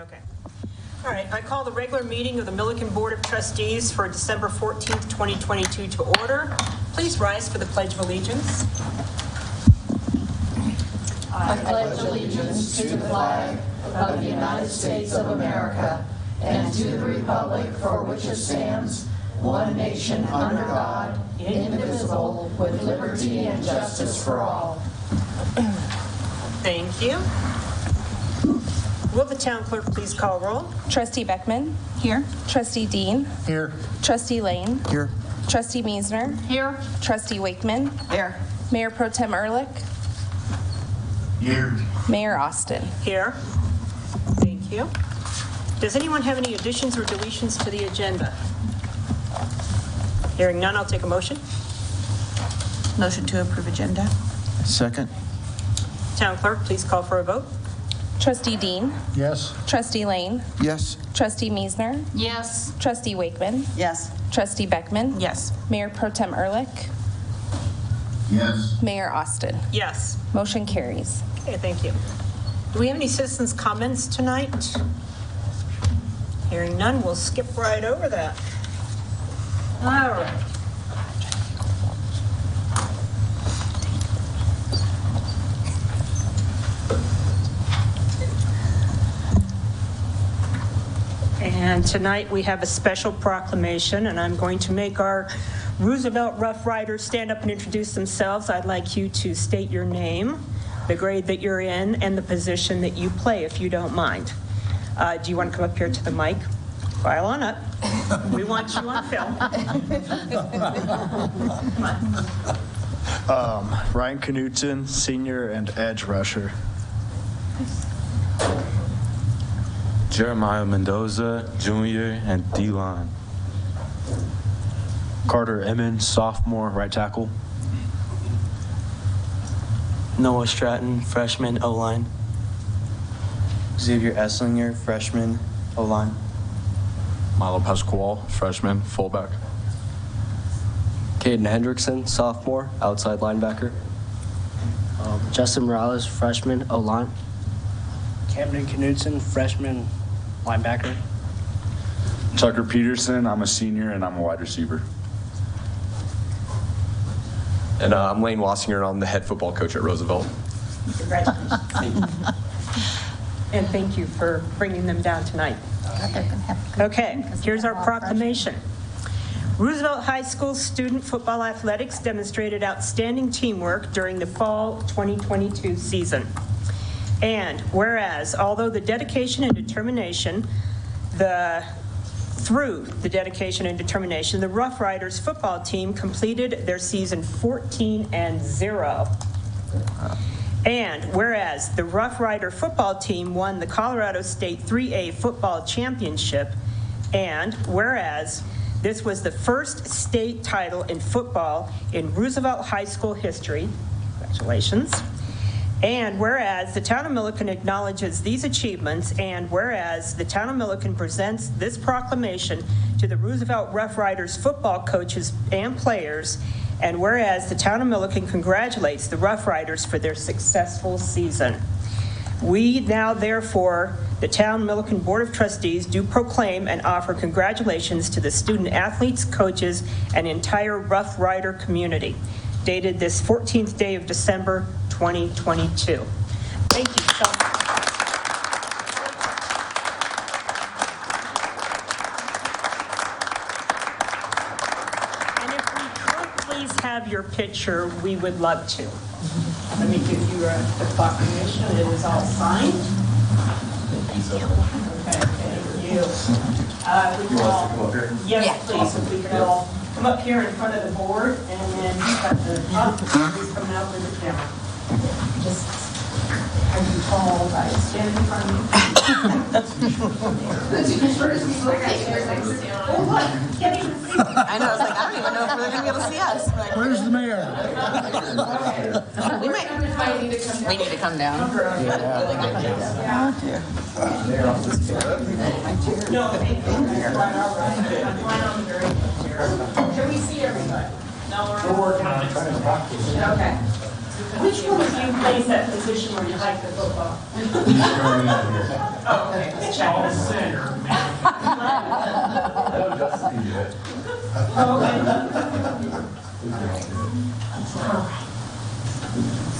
Okay. All right, I call the regular meeting of the Milliken Board of Trustees for December 14th, 2022 to order. Please rise for the Pledge of Allegiance. I pledge allegiance to the flag of the United States of America and to the republic for which it stands, one nation under God, indivisible, with liberty and justice for all. Thank you. Will the town clerk please call roll? Trustee Beckman? Here. Trustee Dean? Here. Trustee Lane? Here. Trustee Meisner? Here. Trustee Wakeman? Here. Mayor Pro Tem Ehrlich? Here. Mayor Austin? Here. Thank you. Does anyone have any additions or deletions to the agenda? Hearing none, I'll take a motion. Motion to approve agenda. Second. Town clerk, please call for a vote. Trustee Dean? Yes. Trustee Lane? Yes. Trustee Meisner? Yes. Trustee Wakeman? Yes. Trustee Beckman? Yes. Mayor Pro Tem Ehrlich? Yes. Mayor Austin? Yes. Motion carries. Okay, thank you. Do we have any citizens' comments tonight? Hearing none, we'll skip right over that. All right. And tonight we have a special proclamation, and I'm going to make our Roosevelt Rough Riders stand up and introduce themselves. I'd like you to state your name, the grade that you're in, and the position that you play, if you don't mind. Do you want to come up here to the mic? File on up. We want you on film. Come on. Ryan Knutson, senior and edge rusher. Jeremiah Mendoza, junior and D-line. Carter Emmons, sophomore, right tackle. Noah Stratton, freshman, O-line. Xavier Esslinger, freshman, O-line. Milo Pascual, freshman, fullback. Caden Hendrickson, sophomore, outside linebacker. Justin Morales, freshman, O-line. Camden Knudsen, freshman, linebacker. Tucker Peterson, I'm a senior and I'm a wide receiver. And I'm Lane Wassinger, and I'm the head football coach at Roosevelt. Congratulations. And thank you for bringing them down tonight. Okay, here's our proclamation. Roosevelt High School student football athletics demonstrated outstanding teamwork during the fall 2022 season. And whereas, although the dedication and determination, through the dedication and determination, the Rough Riders football team completed their season 14-0. And whereas the Rough Rider football team won the Colorado State 3A football championship, and whereas this was the first state title in football in Roosevelt High School history, congratulations. And whereas the town of Milliken acknowledges these achievements, and whereas the town of Milliken presents this proclamation to the Roosevelt Rough Riders football coaches and players, and whereas the town of Milliken congratulates the Rough Riders for their successful season. We now, therefore, the town Milliken Board of Trustees, do proclaim and offer congratulations to the student athletes, coaches, and entire Rough Rider community, dated this 14th day of December, 2022. Thank you so much. And if we could please have your picture, we would love to. Let me give you the proclamation. It is all signed. Okay, thank you. We can all, yes, please, if we could all come up here in front of the board, and then you've got the please come out with the camera. Just have you all guys stand in front of me. Oh, what? Can't even see. I know, I was like, I don't even know if they're gonna be able to see us. Like, Where's the mayor? we need to come down. No, thank you. I'm fine on the very chair. Can we see everybody? No, we're working on it. Okay. Which one of you plays that position where you hike the football? Okay, let's check.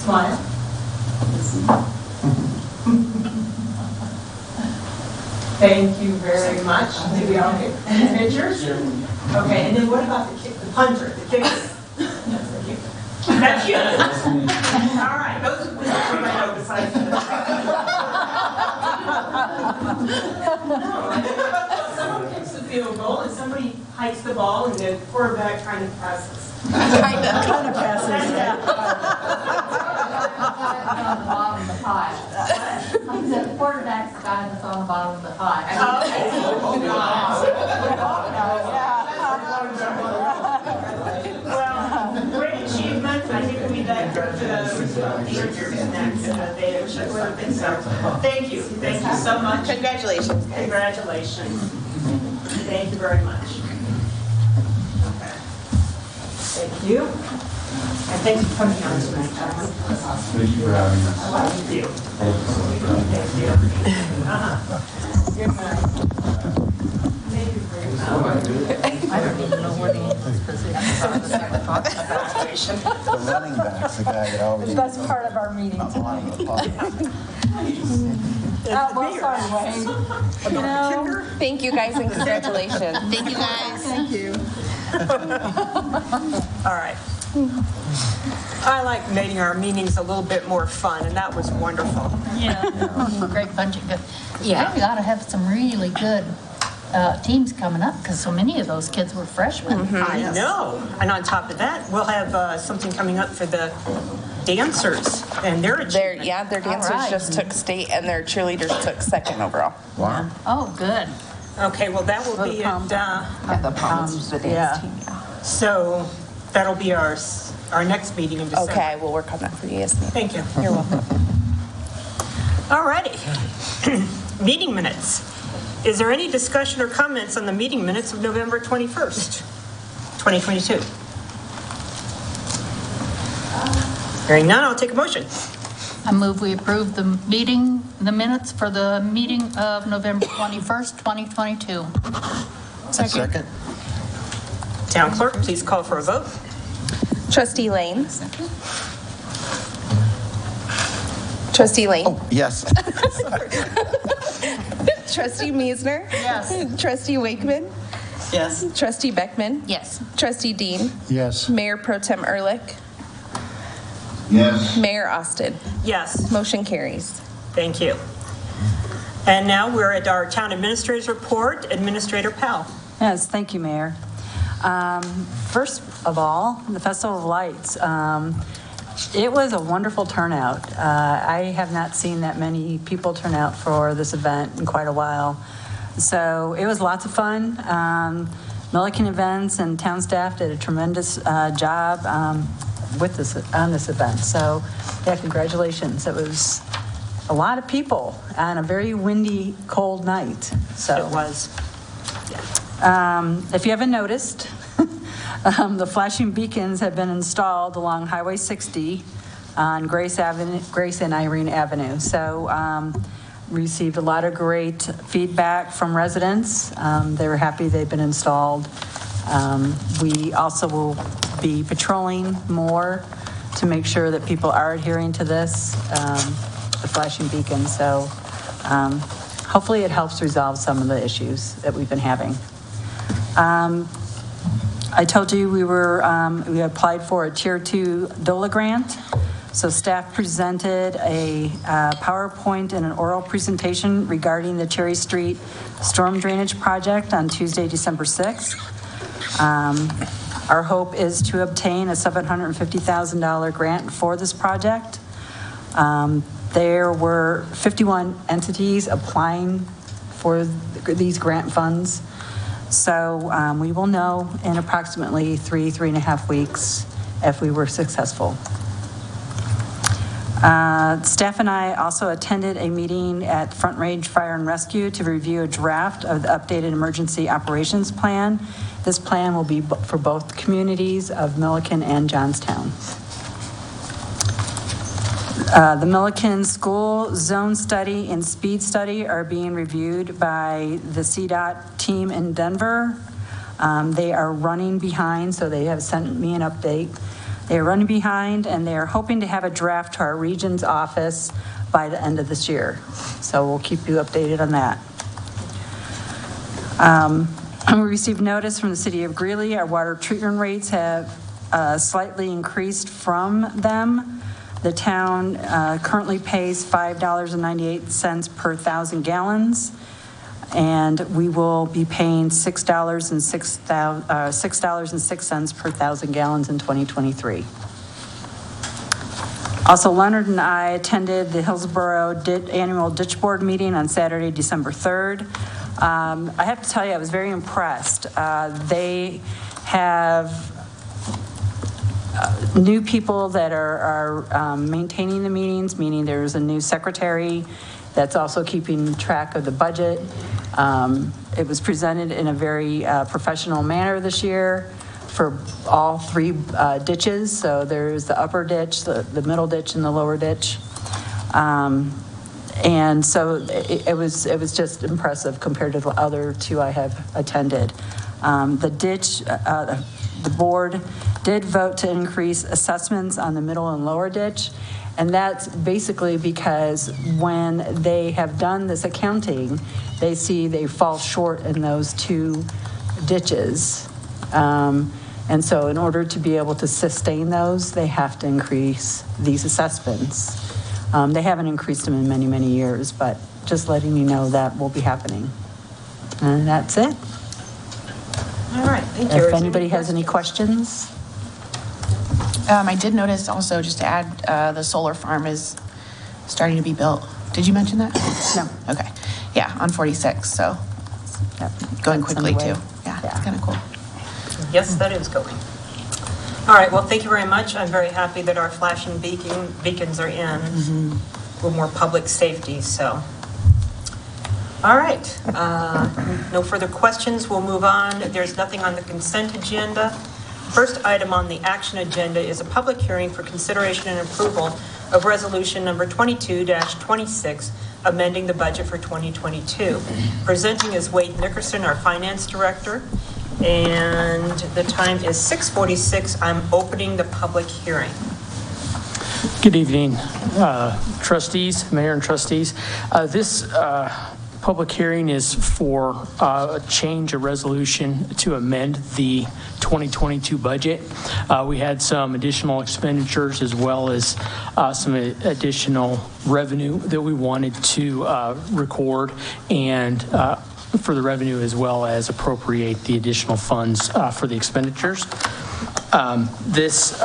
Smile. Thank you very much. Did we all get pictures? Okay, and then what about the punter, the kicker? That's you. All right, those are my notes besides someone kicks the field goal and somebody hikes the ball and the quarterback kind of passes. Kind of passes. On the bottom of the pie. I said the quarterback's the guy that's on the bottom of the pie. Well, great achievement. I think we'd like to teachers next. They should really think so. Thank you. Thank you so much. Congratulations. Congratulations. Thank you very much. Okay. Thank you. And thank you for coming on tonight, gentlemen. Thank you for having us. Thank you. Thank you. Good night. Thank you very much. I don't even know what he is because he's on the second Congratulations. The running back's the guy that always. That's part of our meeting tonight. Well, sorry, Wayne. You know, Thank you guys and congratulations. Thank you, guys. thank you. All right. I like making our meetings a little bit more fun, and that was wonderful. Yeah. Great bunch of good. Yeah, we ought to have some really good teams coming up because so many of those kids were freshmen. I know. And on top of that, we'll have something coming up for the dancers and their achievement. Their dancers right. just took state and their cheerleaders took second overall. Wow. Oh, good. Okay, well, that will be at, The Palms, the dance team. so that'll be our next meeting in December. Okay, we'll work on that for you, yes, ma'am. Thank you. You're welcome. All righty. Meeting minutes. Is there any discussion or comments on the meeting minutes of November 21st, 2022? Hearing none, I'll take a motion. I move we approve the minutes for the meeting of November 21st, 2022. Second. Town clerk, please call for a vote. Trustee Lane. Trustee Lane. Oh, yes. Trustee Meisner. Yes. Trustee Wakeman. Yes. Trustee Beckman. Yes. Trustee Dean. Yes. Mayor Pro Tem Ehrlich. Yes. Mayor Austin. Yes, Motion carries. thank you. And now we're at our town administrator's report. Administrator Powell. Yes, thank you, Mayor. First of all, the Festival of Lights. It was a wonderful turnout. I have not seen that many people turn out for this event in quite a while. So it was lots of fun. Milliken Events and town staff did a tremendous job on this event. So yeah, congratulations. It was a lot of people on a very windy, cold night. So It was. if you haven't noticed, the flashing beacons have been installed along Highway 60 on Grace and Irene Avenue. So received a lot of great feedback from residents. They were happy they've been installed. We also will be patrolling more to make sure that people are adhering to this, the flashing beacon. So hopefully it helps resolve some of the issues that we've been having. I told you we applied for a Tier 2 DOLA grant. So staff presented a PowerPoint and an oral presentation regarding the Cherry Street storm drainage project on Tuesday, December 6th. Our hope is to obtain a $750,000 grant for this project. There were 51 entities applying for these grant funds. So we will know in approximately 3.5 weeks if we were successful. Staff and I also attended a meeting at Front Range Fire and Rescue to review a draft of the updated emergency operations plan. This plan will be for both communities of Milliken and Johnstown. The Milliken School Zone Study and Speed Study are being reviewed by the CDOT team in Denver. They are running behind, so they have sent me an update. They are running behind, and they are hoping to have a draft to our region's office by the end of this year. So we'll keep you updated on that. We received notice from the city of Greeley. Our water treatment rates have slightly increased from them. The town currently pays $5.98 per 1,000 gallons, and we will be paying $6.06 per 1,000 gallons in 2023. Also, Leonard and I attended the Hillsborough annual ditch board meeting on Saturday, December 3rd. I have to tell you, I was very impressed. They have new people that are maintaining the meetings, meaning there's a new secretary that's also keeping track of the budget. It was presented in a very professional manner this year for all three ditches. So there's the upper ditch, the middle ditch, and the lower ditch. And so it was just impressive compared to the other two I have attended. The ditch, the board did vote to increase assessments on the middle and lower ditch. And that's basically because when they have done this accounting, they see they fall short in those two ditches. And so in order to be able to sustain those, they have to increase these assessments. They haven't increased them in many, many years, but just letting you know that will be happening. And that's it. All right, thank you. If anybody has any questions? I did notice also, just to add, the solar farm is starting to be built. Did you mention that? No. Okay. Yeah, on 46, so going quickly too. Yeah, it's kind of cool. Yes, that is going. All right, well, thank you very much. I'm very happy that our flashing beacons are in. For more public safety, so. All right, no further questions. We'll move on. There's nothing on the consent agenda. First item on the action agenda is a public hearing for consideration and approval of resolution number 22-26, amending the budget for 2022. Presenting is Wade Nickerson, our finance director, and the time is 6:46. I'm opening the public hearing. Good evening, trustees, mayor and trustees. This public hearing is for a change of resolution to amend the 2022 budget. We had some additional expenditures as well as some additional revenue that we wanted to record, and for the revenue as well as appropriate the additional funds for the expenditures. This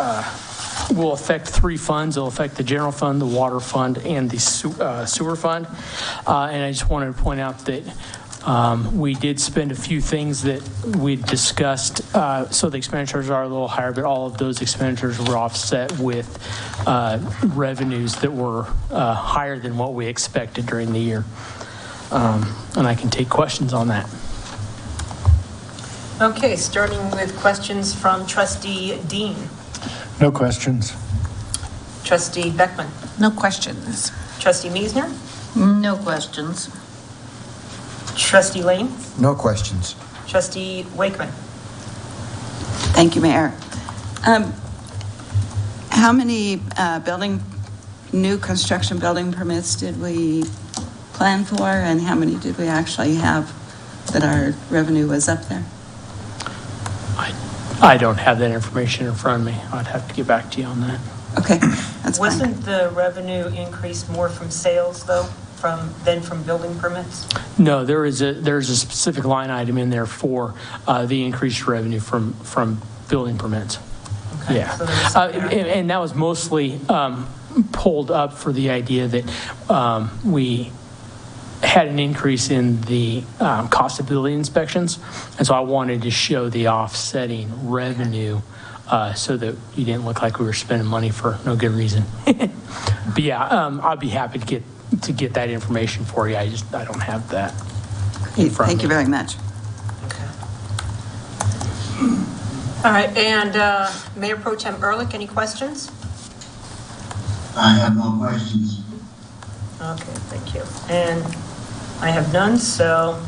will affect three funds. It'll affect the general fund, the water fund, and the sewer fund. And I just wanted to point out that we did spend a few things that we discussed. So the expenditures are a little higher, but all of those expenditures were offset with revenues that were higher than what we expected during the year. And I can take questions on that. Okay, starting with questions from Trustee Dean. No questions. Trustee Beckman. No questions. Trustee Meisner. No questions. Trustee Lane. No questions. Trustee Wakeman. Thank you, Mayor. How many new construction building permits did we plan for, and how many did we actually have that our revenue was up there? I don't have that information in front of me. I'd have to get back to you on that. Okay, that's fine. Wasn't the revenue increase more from sales, though, than from building permits? No, there's a specific line item in there for the increased revenue from building permits. Okay, Yeah, so and that was mostly pulled up for the idea that we had an increase in the cost of building inspections, and so I wanted to show the offsetting revenue so that you didn't look like we were spending money for no good reason. But yeah, I'd be happy to get that information for you. I don't have that in front of me. Thank you very much. Okay. All right, and Mayor Pro Tem Ehrlich, any questions? I have no questions. Okay, thank you. And I have none, so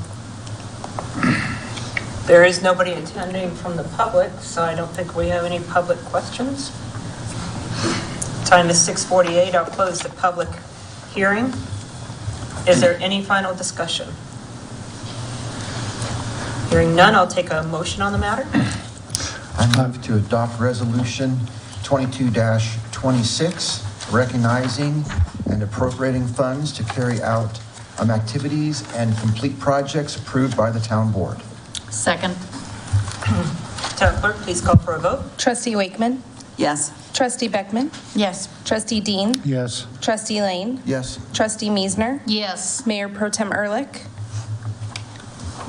there is nobody attending from the public, so I don't think we have any public questions. Time is 6:48. I'll close the public hearing. Is there any final discussion? Hearing none, I'll take a motion on the matter. I move to adopt Resolution 22-26, recognizing and appropriating funds to carry out activities and complete projects approved by the town board. Second. Town clerk, please call for a vote. Trustee Wakeman? Yes. Trustee Beckman? Yes. Trustee Dean? Yes. Trustee Lane? Yes. Trustee Miesner? Yes. Mayor Pro Tem Ehrlich?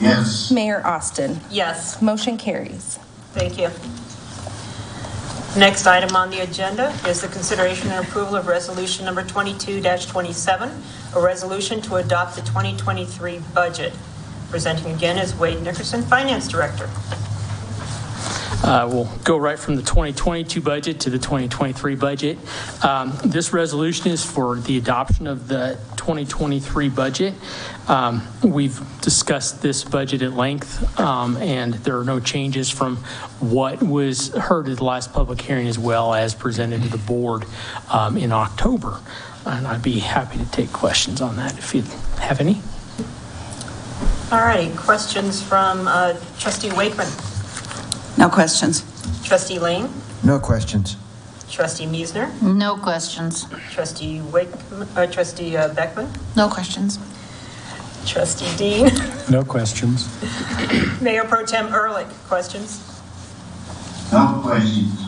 Yes. Mayor Austin? Yes. Motion carries. Thank you. Next item on the agenda is the consideration and approval of resolution number 22-27, a resolution to adopt the 2023 budget. Presenting again is Wade Nickerson, Finance Director. We'll go right from the 2022 budget to the 2023 budget. This resolution is for the adoption of the 2023 budget. We've discussed this budget at length, and there are no changes from what was heard at the last public hearing as well as presented to the board in October. And I'd be happy to take questions on that if you have any. All righty, questions from Trustee Wakeman, No questions. Trustee Lane, No questions. Trustee Miesner, No questions. Trustee Beckman, No questions. Trustee Dean, No questions. Mayor Pro Tem Ehrlich, questions? No questions.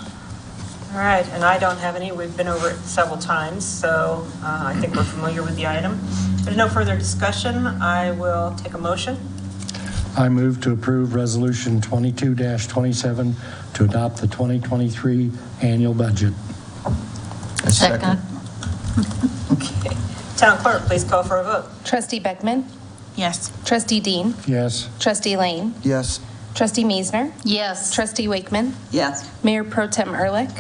All right, and I don't have any. We've been over it several times, so I think we're familiar with the item. If there's no further discussion, I will take a motion. I move to approve Resolution 22-27 to adopt the 2023 annual budget. Second. Okay. Town clerk, please call for a vote. Trustee Beckman? Yes. Trustee Dean? Yes. Trustee Lane? Yes. Trustee Miesner? Yes. Trustee Wakeman? Yes. Mayor Pro Tem Ehrlich?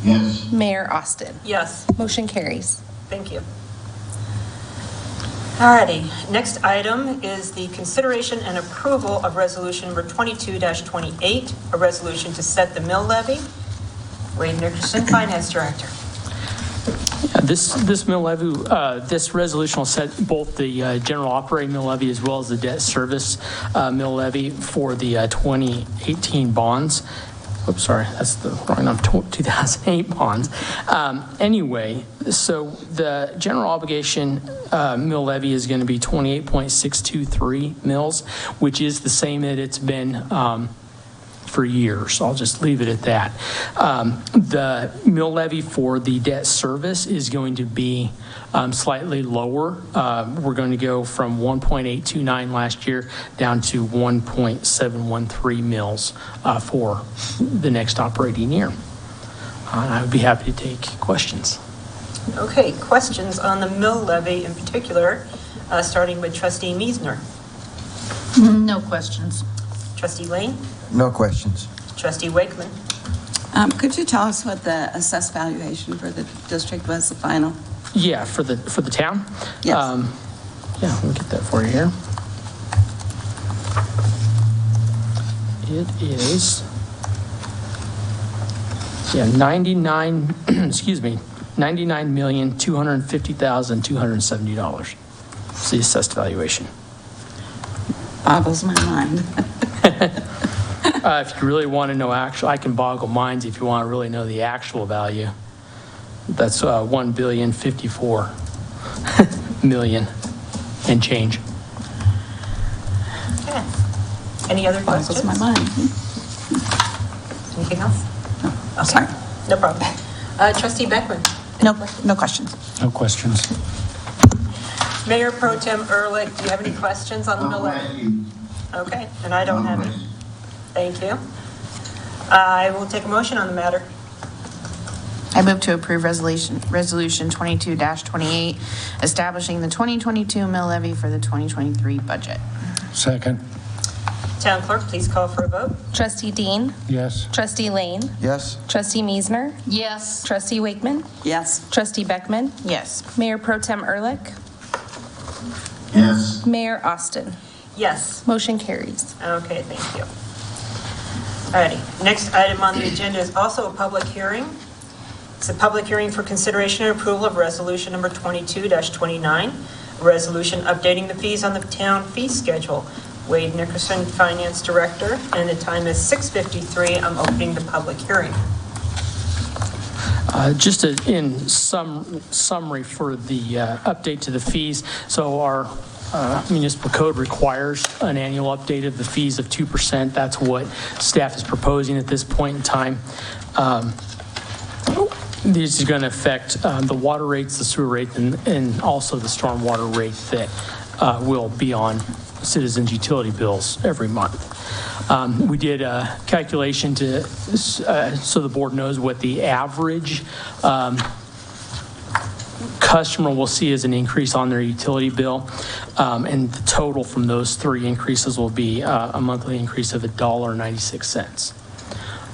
Yes. Mayor Austin? Yes. Motion carries. Thank you. Alrighty, next item is the consideration and approval of resolution number 22-28, a resolution to set the mill levy. Wade Nickerson, Finance Director. This mill levy, this resolution will set both the general operating mill levy as well as the debt service mill levy for the 2018 bonds. Oops, sorry, that's the wrong number, 2008 bonds. Anyway, so the general obligation mill levy is going to be 28.623 mils, which is the same that it's been for years. I'll just leave it at that. The mill levy for the debt service is going to be slightly lower. We're going to go from 1.829 last year down to 1.713 mils for the next operating year. I would be happy to take questions. Okay, questions on the mill levy in particular, starting with Trustee Miesner. No questions. Trustee Lane, No questions. Trustee Wakeman, Could you tell us what the assessed valuation for the district was, the final? Yeah, for the town? Yes. Yeah, let me get that for you here. It is, 99,250,270. It's the assessed valuation. Boggles my mind. If you really want to know I can boggle minds if you want to really know the actual value. That's 1,054,000,000 and change. okay. Any other questions? Boggles my mind. Anything else? No, Okay. sorry. No problem. Trustee Beckman. No questions. No questions. Mayor Pro Tem Ehrlich, do you have any questions on the No mill levy? questions. Okay, and I don't have any. Thank you. I will take a motion on the matter. I move to approve resolution 22-28, establishing the 2022 mill levy for the 2023 budget. Second. Town clerk, please call for a vote. Trustee Dean. Yes. Trustee Lane. Yes. Trustee Miesner. Yes. Trustee Wakeman. Yes. Trustee Beckman. Yes. Mayor Pro Tem Ehrlich. Yes. Mayor Austin. Yes. Motion carries. Okay, thank you. Alrighty, next item on the agenda is also a public hearing. It's a public hearing for consideration and approval of resolution number 22-29, a resolution updating the fees on the town fee schedule. Wade Nickerson, Finance Director, and the time is 6:53. I'm opening the public hearing. Just in summary for the update to the fees, so our municipal code requires an annual update of the fees of 2%. That's what staff is proposing at this point in time. This is going to affect the water rates, the sewer rate, and also the stormwater rate that will be on citizens' utility bills every month. We did a calculation to so the board knows what the average customer will see as an increase on their utility bill, and the total from those three increases will be a monthly increase of $1.96.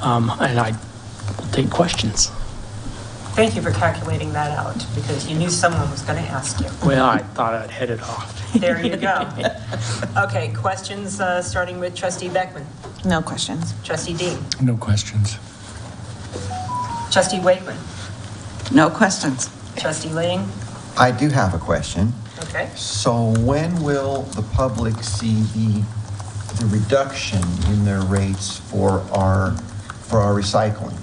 And I will take questions. Thank you for calculating that out, because you knew someone was going to ask you. Well, I thought I'd head it off. There you go. Okay, questions starting with Trustee Beckman. No questions. Trustee Dean. No questions. Trustee Wakeman. No questions. Trustee Lane. I do have a question. Okay. So when will the public see the reduction in their rates for our recycling?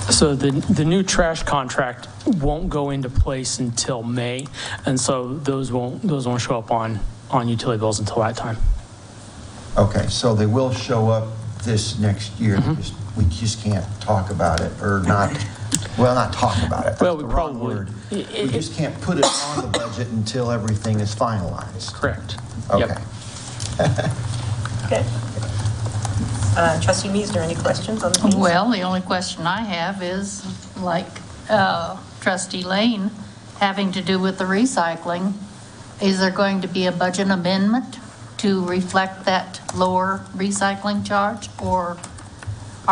So the new trash contract won't go into place until May, and so those won't show up on utility bills until that time. Okay, so they will show up this next year. We just can't talk about it, or not. Well, not talk about it. Well, That's we the wrong probably word. We just can't put it on the budget until everything is finalized. Correct. Okay. Yep. Okay. Trustee Miesner, any questions on the fees? Well, the only question I have is, like Trustee Lane, having to do with the recycling, is there going to be a budget amendment to reflect that lower recycling charge? Or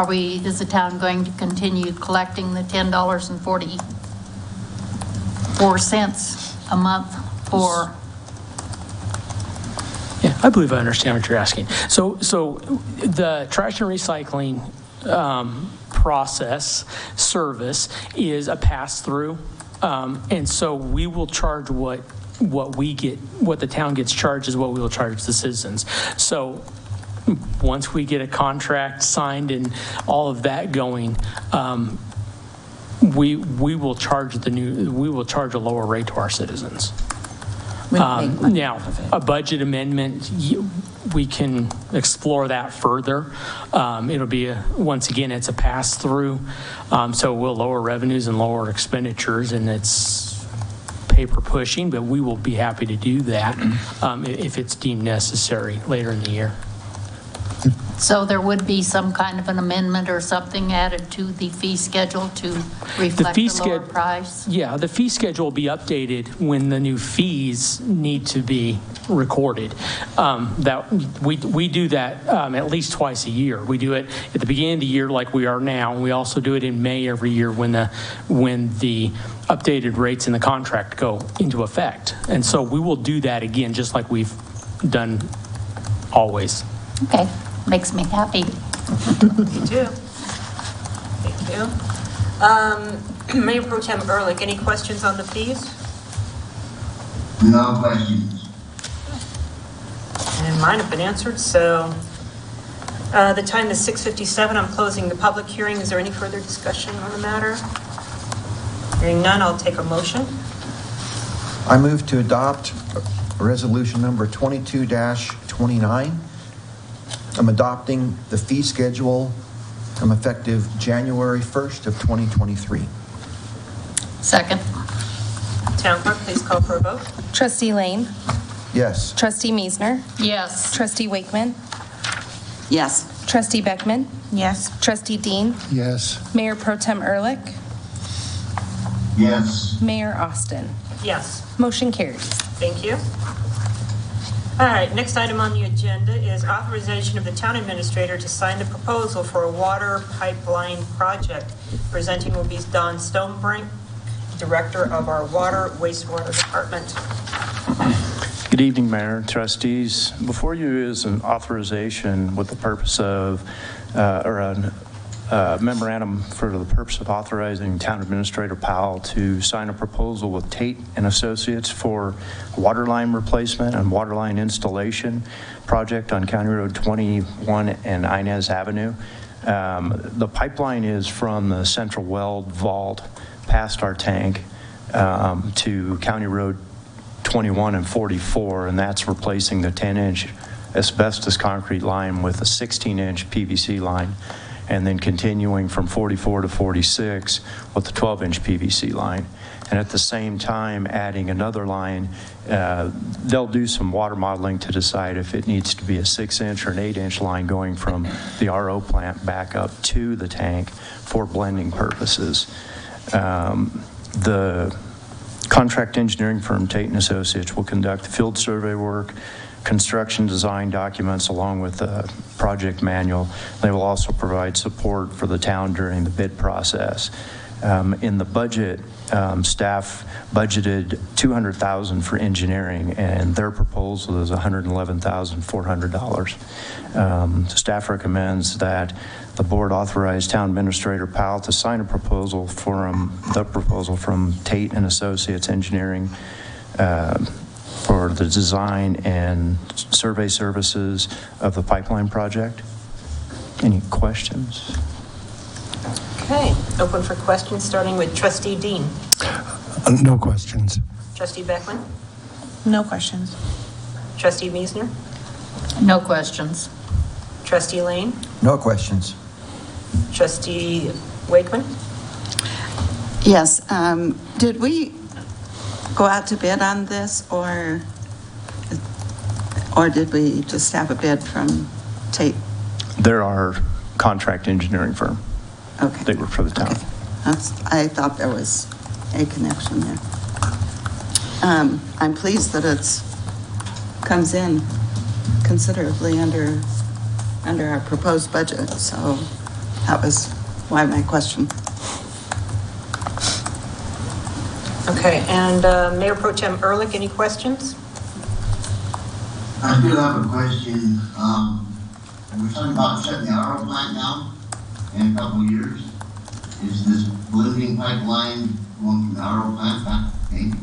is the town going to continue collecting the $10.44 a month for? Yeah, I believe I understand what you're asking. So the trash and recycling process service is a pass-through, and so we will charge what the town gets charged is what we will charge the citizens. So once we get a contract signed and all of that going, we will charge a lower rate to our citizens. Now, a budget amendment, we can explore that further. It'll be, once again, it's a pass-through, so we'll lower revenues and lower expenditures, and it's paper pushing, but we will be happy to do that if it's deemed necessary later in the year. So there would be some kind of an amendment or something added to the fee schedule to reflect the lower price? Yeah, the fee schedule will be updated when the new fees need to be recorded. We do that at least twice a year. We do it at the beginning of the year like we are now, and we also do it in May every year when the updated rates in the contract go into effect. And so we will do that again, just like we've done always. Okay. Makes me happy. Me too. Thank you. Mayor Pro Tem Ehrlich, any questions on the fees? No questions. And mine have been answered, so the time is 6:57. I'm closing the public hearing. Is there any further discussion on the matter? Hearing none, I'll take a motion. I move to adopt resolution number 22-29. I'm adopting the fee schedule effective January 1st of 2023. Second. Town clerk, please call for a vote. Trustee Lane. Yes. Trustee Miesner. Yes. Trustee Wakeman. Yes. Trustee Beckman. Yes. Trustee Dean. Yes. Mayor Pro Tem Ehrlich. Yes. Mayor Austin. Yes. Motion carries. Thank you. All right, next item on the agenda is authorization of the town administrator to sign the proposal for a water pipeline project. Presenting will be Don Stonebrink, Director of our Water Wastewater Department. Good evening, Mayor and trustees. Before you is an authorization with the purpose of, or a memorandum for the purpose of authorizing Town Administrator Powell to sign a proposal with Tate and Associates for a water line replacement and water line installation project on County Road 21 and Inez Avenue. The pipeline is from the central weld vault past our tank to County Road 21 and 44, and that's replacing the 10-inch asbestos concrete line with a 16-inch PVC line, and then continuing from 44 to 46 with the 12-inch PVC line. And at the same time, adding another line, they'll do some water modeling to decide if it needs to be a 6-inch or an 8-inch line going from the RO plant back up to the tank for blending purposes. The contract engineering firm Tate & Associates will conduct the field survey work, construction design documents along with the project manual. They will also provide support for the town during the bid process. In the budget, staff budgeted $200,000 for engineering, and their proposal is $111,400. Staff recommends that the board authorize Town Administrator Powell to sign a proposal from Tate and Associates Engineering for the design and survey services of the pipeline project. Any questions? Okay, open for questions, starting with Trustee Dean. No questions. Trustee Beckman? No questions. Trustee Meisner? No questions. Trustee Lane? No questions. Trustee Wakeman? Yes. Did we go out to bid on this, or did we just have a bid from Tate? They're our contract engineering firm. Okay. They work for the town. Okay. I thought there was a connection there. I'm pleased that it's comes in considerably under our proposed budget, so that was why my question. Okay, and Mayor Pro Tem Ehrlich, any questions? I do have a question. We're talking about shutting the RO plant down in a couple of years. Is this blending pipeline going from the RO plant back to the tank?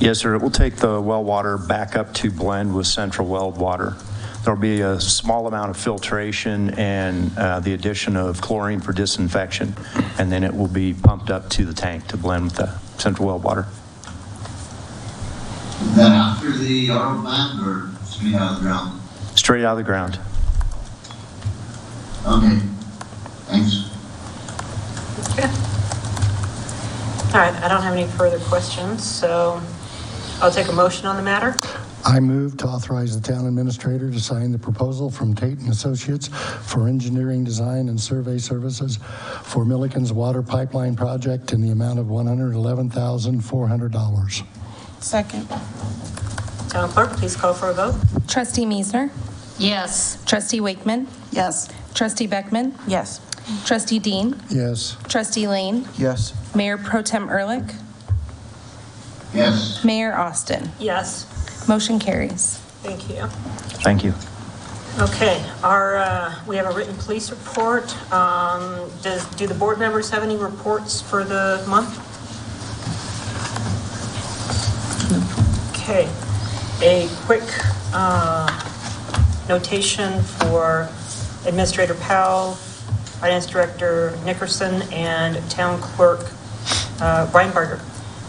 Yes, sir. It will take the well water back up to blend with central weld water. There'll be a small amount of filtration and the addition of chlorine for disinfection, and then it will be pumped up to the tank to blend with the central weld water. Is that after the RO plant or straight out of the ground? Straight out of the ground. Okay, thanks. Okay. All right, I don't have any further questions, so I'll take a motion on the matter. I move to authorize the town administrator to sign the proposal from Tate & Associates for engineering, design, and survey services for Milliken's water pipeline project in the amount of $111,400. Second. Town Clerk, please call for a vote. Trustee Meisner? Yes. Trustee Wakeman? Yes. Trustee Beckman? Yes. Trustee Dean? Yes. Trustee Lane? Yes. Mayor Pro Tem Ehrlich? Yes. Mayor Austin? Yes. Motion carries. Thank you. Thank you. Okay, we have a written police report. Do the board members have any reports for the month? Okay, a quick notation for Administrator Powell, Finance Director Nickerson, and Town Clerk Reinbarger.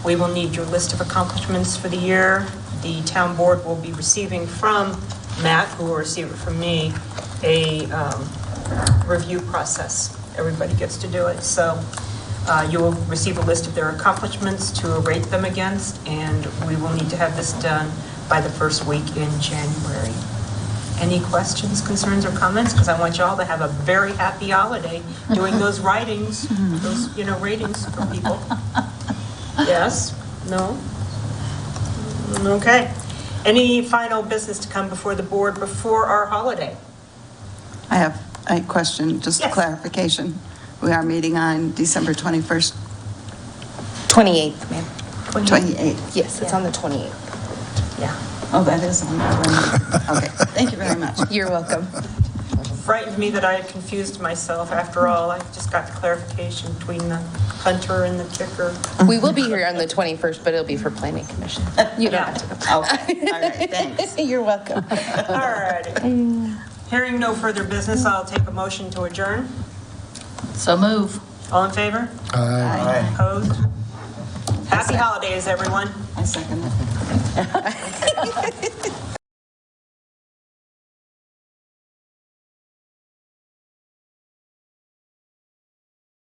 We will need your list of accomplishments for the year. The town board will be receiving from Matt, who will receive it from me, a review process. Everybody gets to do it. So you will receive a list of their accomplishments to rate them against, and we will need to have this done by the first week in January. Any questions, concerns, or comments? Because I want you all to have a very happy holiday doing those writings, those, ratings for people. Yes? No? Okay. Any final business to come before the board before our holiday? I have a question, just Yes. clarification. We are meeting on December 21st, 28th, ma'am. 28th. Yes, it's on the 28th. Yeah. Oh, that is on the 28th. Okay, thank you very much. You're welcome. Frightened me that I had confused myself. After all, I just got the clarification between the punter and the kicker. We will be here on the 21st, but it'll be for planning commission. You don't have to go. Okay, all right, thanks. You're welcome. All righty. Hearing no further business, I'll take a motion to adjourn. So move. All in favor? Aye. Opposed? Happy holidays, everyone. I second it.